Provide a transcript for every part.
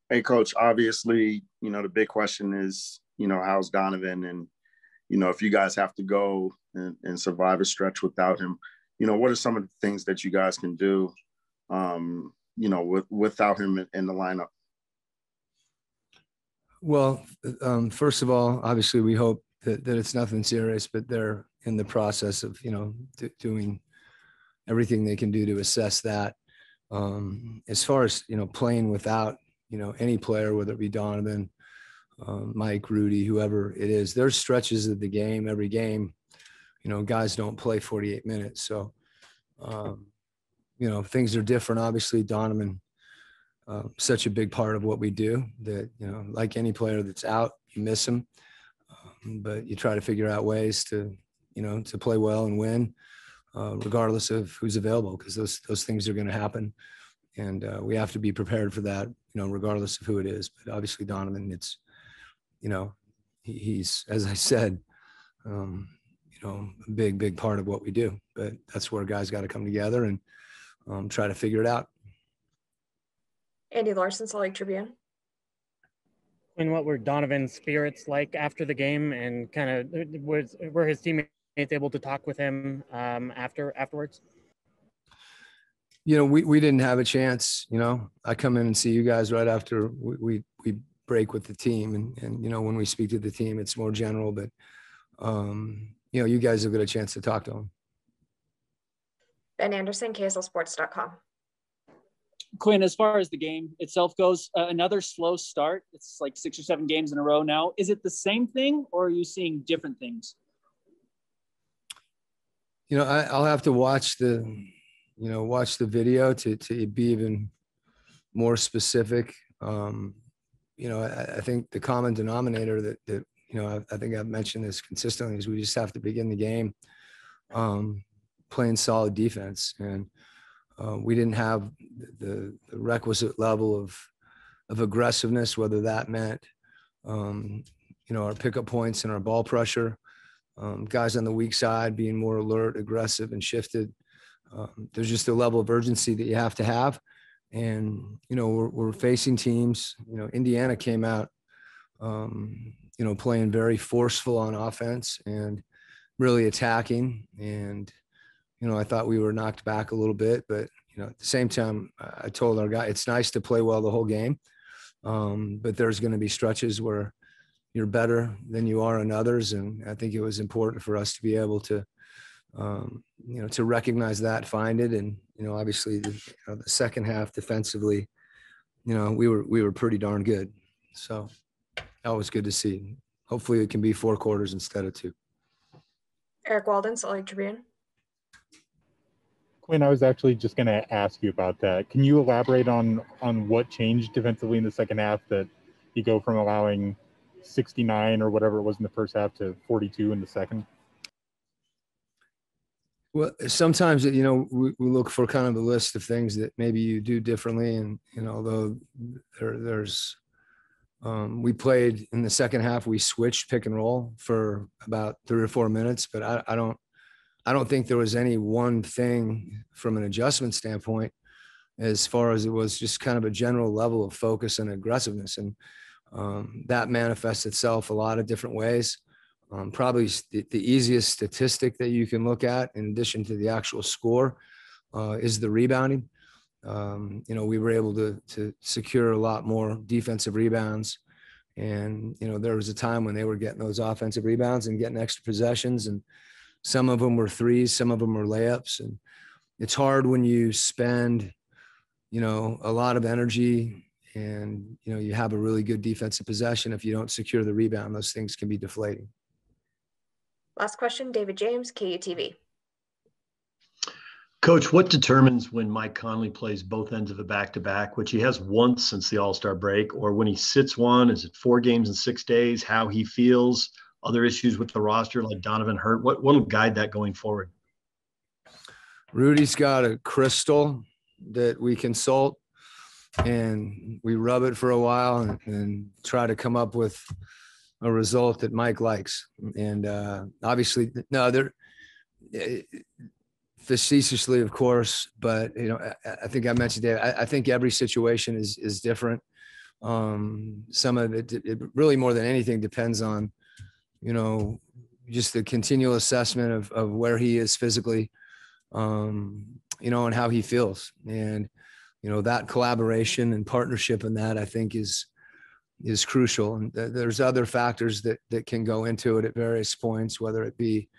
Hey, Coach, obviously, the big question is, how's Donovan? And, if you guys have to go and survive a stretch without him, what are some of the things that you guys can do, without him in the lineup? Well, first of all, obviously we hope that it's nothing serious, but they're in the process of, doing everything they can do to assess that. As far as, playing without, any player, whether it be Donovan, Mike, Rudy, whoever it is, there's stretches of the game, every game, guys don't play 48 minutes. So, things are different. Obviously Donovan, such a big part of what we do that, like any player that's out, you miss him, but you try to figure out ways to, to play well and win, regardless of who's available, because those things are going to happen. And we have to be prepared for that, regardless of who it is. But obviously Donovan, it's, he's, as I said, a big part of what we do, but that's where guys got to come together and try to figure it out. Andy Larson, Salt Lake Tribune. And what were Donovan's spirits like after the game, and kind of were his teammates able to talk with him afterwards? We didn't have a chance. I come in and see you guys right after we break with the team, and when we speak to the team, it's more general. But you guys have got a chance to talk to him. Ben Anderson, KSLSports.com. Quinn, as far as the game itself goes, another slow start. It's like 6 or 7 games in a row now. Is it the same thing, or are you seeing different things? I'll have to watch the video to be even more specific. I think the common denominator that I think I've mentioned this consistently is we just have to begin the game playing solid defense, and we didn't have the requisite level of aggressiveness, whether that meant our pickup points and our ball pressure, guys on the weak side being more alert, aggressive, and shifted. There's just a level of urgency that you have to have. And, we're facing teams, Indiana came out, playing very forceful on offense and really attacking. And, I thought we were knocked back a little bit, but, at the same time, I told our guy, it's nice to play well the whole game. But there's going to be stretches where you're better than you are in others. And I think it was important for us to be able to, to recognize that, find it. And, obviously the second half defensively, we were pretty darn good. So that was good to see. Hopefully it can be 4 quarters instead of 2. Eric Walden, Salt Lake Tribune. Quinn, I was actually just going to ask you about that. Can you elaborate on what changed defensively in the second half, that you go from allowing 69 or whatever it was in the first half to 42 in the second? Well, sometimes, we look for kind of a list of things that maybe you do differently. And, although there's we played in the second half, we switched pick and roll for about 3 or 4 minutes, but I don't think there was any one thing from an adjustment standpoint, as far as it was just kind of a general level of focus and aggressiveness. And that manifests itself a lot of different ways. Probably the easiest statistic that you can look at, in addition to the actual score, is the rebounding. We were able to secure a lot more defensive rebounds. And, there was a time when they were getting those offensive rebounds and getting extra possessions, and some of them were threes, some of them were layups. And it's hard when you spend, a lot of energy and, you have a really good defensive possession. If you don't secure the rebound, those things can be deflating. Last question, David James, KUTV. Coach, what determines when Mike Conley plays both ends of a back-to-back, which he has once since the All-Star break, or when he sits one? Is it 4 games in 6 days? How he feels? Other issues with the roster, like Donovan hurt? What will guide that going forward? Rudy's got a crystal that we consult, and we rub it for a while and try to come up with a result that Mike likes. And obviously, no, they're facetiously, of course, but I think I mentioned Dave. I think every situation is different. Some of it really more than anything depends on, you know, just the continual assessment of where he is physically, you know, and how he feels. And, you know, that collaboration and partnership in that, I think is crucial. And there's other factors that can go into it at various points, whether it be,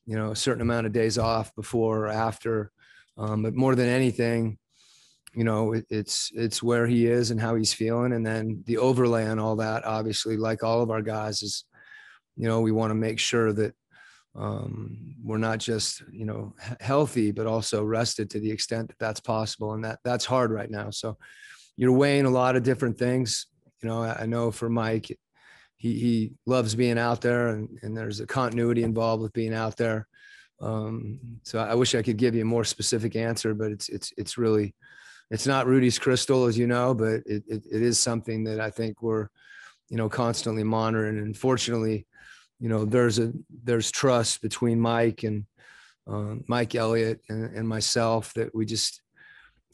you know, a certain amount of days off before or after. But more than anything, you know, it's where he is and how he's feeling. And then the overlay on all that, obviously, like all of our guys, is, you know, we want to make sure that we're not just, you know, healthy, but also rested to the extent that that's possible. And that's hard right now. So you're weighing a lot of different things. You know, I know for Mike, he loves being out there, and there's a continuity involved with being out there. So I wish I could give you a more specific answer, but it's really, it's not Rudy's crystal, as you know, but it is something that I think we're, you know, constantly monitoring. And fortunately, you know, there's trust between Mike and Mike Elliott and myself, that we just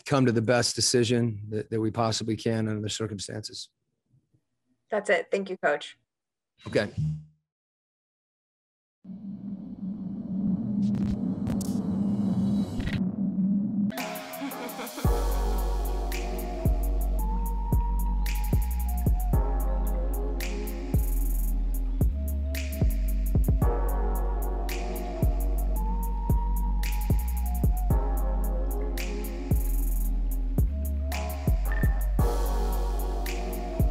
come to the best decision that we possibly can under the circumstances. That's it. Thank you, Coach. Okay.